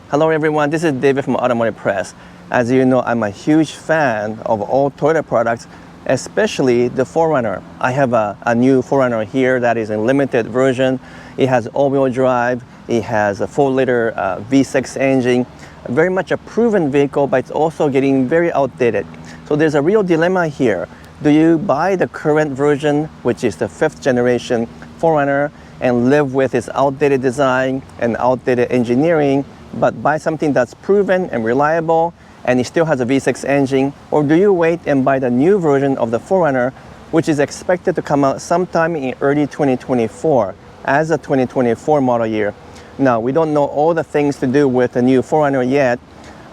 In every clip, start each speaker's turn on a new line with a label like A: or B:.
A: Hello everyone, this is David from Automotive Press. As you know, I'm a huge fan of all Toyota products, especially the 4Runner. I have a new 4Runner here that is in limited version. It has all-wheel drive, it has a 4-liter V6 engine, very much a proven vehicle, but it's also getting very outdated. So there's a real dilemma here. Do you buy the current version, which is the 5th generation 4Runner, and live with its outdated design and outdated engineering, but buy something that's proven and reliable and it still has a V6 engine? Or do you wait and buy the new version of the 4Runner, which is expected to come out sometime in early 2024 as a 2024 model year? Now, we don't know all the things to do with the new 4Runner yet,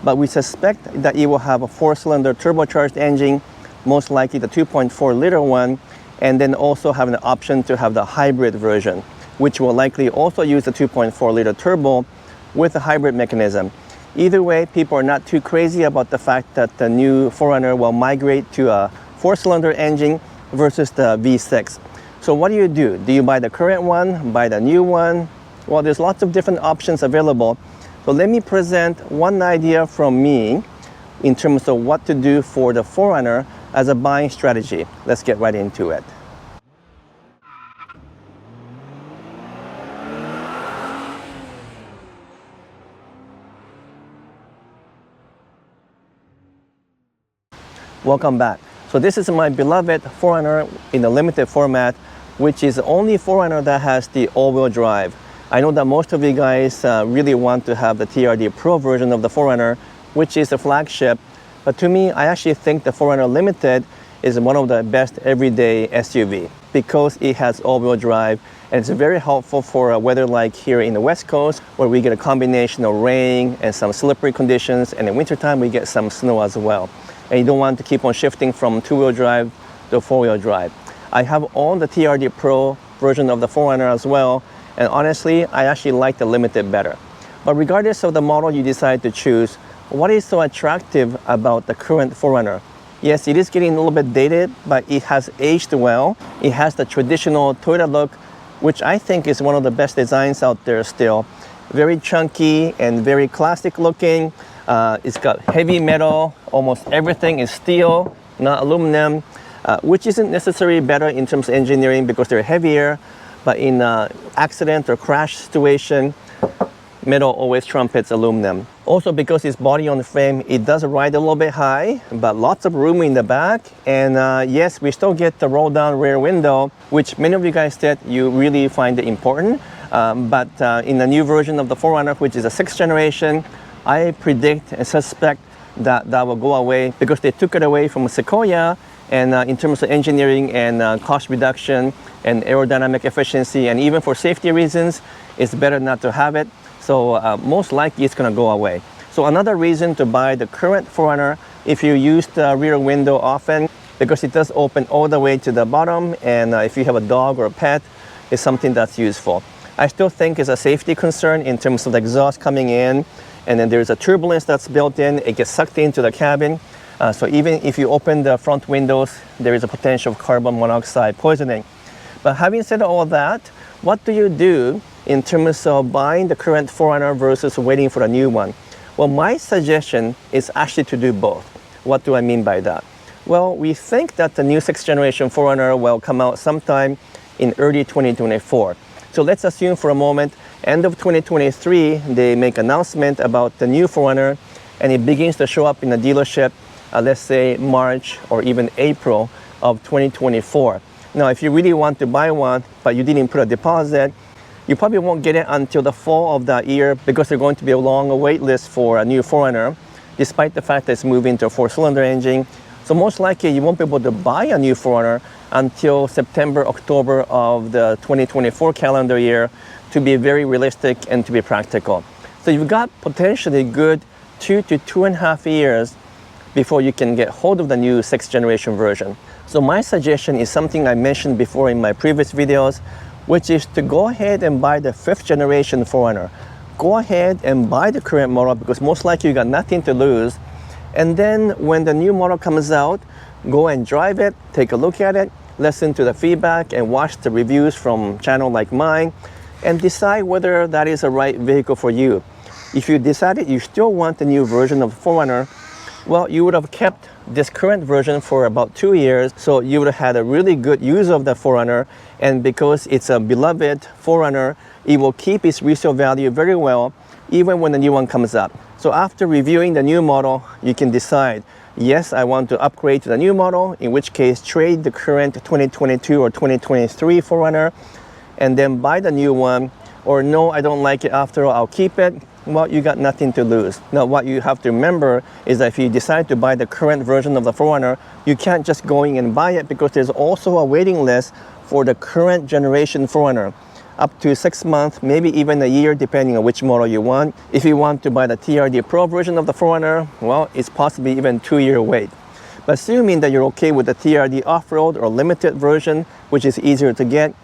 A: but we suspect that it will have a 4-cylinder turbocharged engine, most likely the 2.4-liter one, and then also have an option to have the hybrid version, which will likely also use the 2.4-liter turbo with a hybrid mechanism. Either way, people are not too crazy about the fact that the new 4Runner will migrate to a 4-cylinder engine versus the V6. So what do? Do you buy the current one, buy the new one? Well, there's lots of different options available. So let me present one idea from me in terms of what to do for the 4Runner as a buying strategy. Let's get right into it. Welcome back. So this is my beloved 4Runner in the limited format, which is the only 4Runner that has the all-wheel drive. I know that most of you guys really want to have the TRD Pro version of the 4Runner, which is the flagship. But to me, I actually think the 4Runner Limited is one of the best everyday SUV because it has all-wheel drive, and it's very helpful for weather like here in the West Coast, where we get a combination of rain and some slippery conditions, and in wintertime we get some snow as well. And you don't want to keep on shifting from 2-wheel drive to 4-wheel drive. I have owned the TRD Pro version of the 4Runner as well, and honestly, I actually like the Limited better. But regardless of the model you decide to choose, what is so attractive about the current 4Runner? Yes, it is getting a little bit dated, but it has aged well. It has the traditional Toyota look, which I think is one of the best designs out there still. Very chunky and very classic looking. It's got heavy metal, almost everything is steel, not aluminum, which isn't necessarily better in terms of engineering because they're heavier, but in accident or crash situation, metal always trumpets aluminum. Also, because it's body on frame, it does ride a little bit high, but lots of room in the back. And yes, we still get the roll down rear window, which many of you guys said you really find it important. But in the new version of the 4Runner, which is a 6th generation, I predict and suspect that that will go away because they took it away from Sequoia, and in terms of engineering and cost reduction and aerodynamic efficiency, and even for safety reasons, it's better not to have it. So most likely it's going to go away. So another reason to buy the current 4Runner if you use the rear window often, because it does open all the way to the bottom, and if you have a dog or a pet, it's something that's useful. I still think it's a safety concern in terms of the exhaust coming in, and then there's a turbulence that's built in, it gets sucked into the cabin. So even if you open the front windows, there is a potential of carbon monoxide poisoning. But having said all that, what do you do in terms of buying the current 4Runner versus waiting for a new one? Well, my suggestion is actually to do both. What do I mean by that? Well, we think that the new 6th generation 4Runner will come out sometime in early 2024. So let's assume for a moment, end of 2023, they make announcement about the new 4Runner, and it begins to show up in the dealership, let's say March or even April of 2024. Now, if you really want to buy one, but you didn't put a deposit, you probably won't get it until the fall of that year because there's going to be a long wait list for a new 4Runner, despite the fact that it's moving to a 4-cylinder engine. So most likely you won't be able to buy a new 4Runner until September, October of the 2024 calendar year, to be very realistic and to be practical. So you've got potentially good 2 to 2.5 years before you can get hold of the new 6th generation version. So my suggestion is something I mentioned before in my previous videos, which is to go ahead and buy the 5th generation 4Runner. Go ahead and buy the current model because most likely you got nothing to lose. And then when the new model comes out, go and drive it, take a look at it, listen to the feedback and watch the reviews from channel like mine, and decide whether that is the right vehicle for you. If you decided you still want the new version of 4Runner, well, you would have kept this current version for about 2 years, so you would have had a really good use of the 4Runner, and because it's a beloved 4Runner, it will keep its resale value very well even when the new one comes up. So after reviewing the new model, you can decide, yes, I want to upgrade to the new model, in which case trade the current 2022 or 2023 4Runner and then buy the new one, or no, I don't like it after all, I'll keep it. Well, you got nothing to lose. Now, what you have to remember is that if you decide to buy the current version of the 4Runner, you can't just go in and buy it, because there's also a waiting list for the current generation 4Runner. Up to 6 months, maybe even a year, depending on which model you want. If you want to buy the TRD Pro version of the 4Runner, well, it's possibly even 2-year wait. But assuming that you're okay with the TRD off-road or limited version, which is easier to get,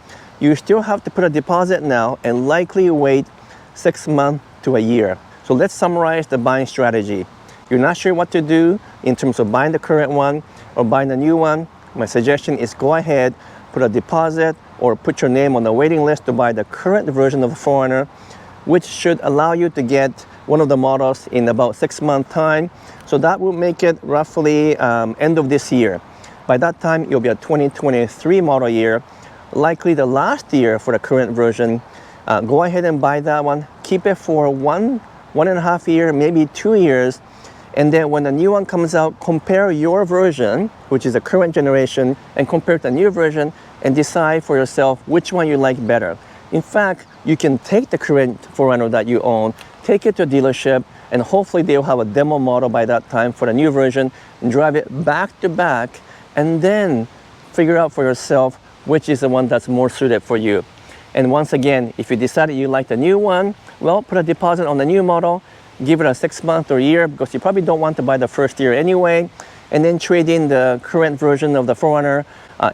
A: you still have to put a deposit now and likely wait 6 months to a year. So let's summarize the buying strategy. You're not sure what to do in terms of buying the current one or buying the new one. My suggestion is go ahead, put a deposit or put your name on the waiting list to buy the current version of the 4Runner, which should allow you to get one of the models in about 6 months time. So that will make it roughly end of this year. By that time, you'll be a 2023 model year, likely the last year for the current version. Go ahead and buy that one. Keep it for 1.5 years, maybe 2 years. And then when the new one comes out, compare your version, which is the current generation, and compare the new version and decide for yourself which one you like better. In fact, you can take the current 4Runner that you own, take it to a dealership, and hopefully they'll have a demo model by that time for the new version, and drive it back to back, and then figure out for yourself which is the one that's more suited for you. And once again, if you decided you like the new one, well, put a deposit on the new model, give it a 6 month or year, because you probably don't want to buy the first year anyway, and then trade in the current version of the 4Runner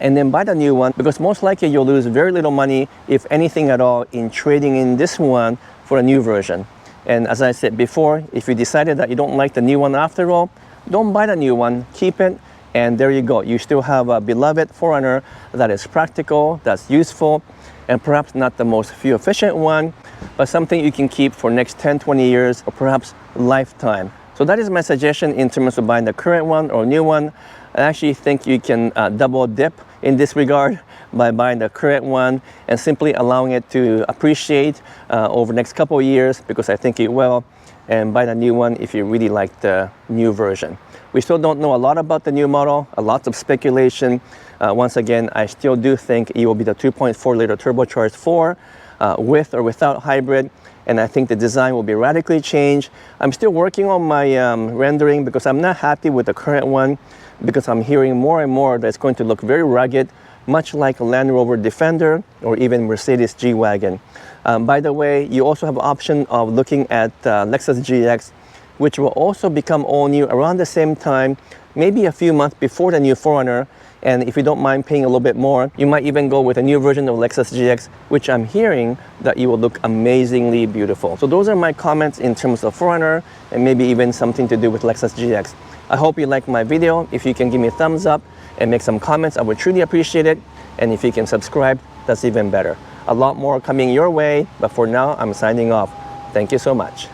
A: and then buy the new one, because most likely you'll lose very little money, if anything at all, in trading in this one for a new version. And as I said before, if you decided that you don't like the new one after all, don't buy the new one, keep it, and there you go. You still have a beloved 4Runner that is practical, that's useful, and perhaps not the most fuel efficient one, but something you can keep for next 10, 20 years, or perhaps lifetime. So that is my suggestion in terms of buying the current one or new one. I actually think you can double dip in this regard by buying the current one and simply allowing it to appreciate over the next couple of years, because I think it will, and buy the new one if you really like the new version. We still don't know a lot about the new model, a lot of speculation. Once again, I still do think it will be the 2.4 liter turbocharged 4 with or without hybrid, and I think the design will be radically changed. I'm still working on my rendering, because I'm not happy with the current one, because I'm hearing more and more that it's going to look very rugged, much like a Land Rover Defender or even Mercedes G-Wagon. By the way, you also have an option of looking at Lexus GX, which will also become all new around the same time, maybe a few months before the new 4Runner. And if you don't mind paying a little bit more, you might even go with a new version of Lexus GX, which I'm hearing that it will look amazingly beautiful. So those are my comments in terms of 4Runner, and maybe even something to do with Lexus GX. I hope you liked my video. If you can give me a thumbs up and make some comments, I would truly appreciate it. And if you can subscribe, that's even better. A lot more coming your way, but for now, I'm signing off. Thank you so much.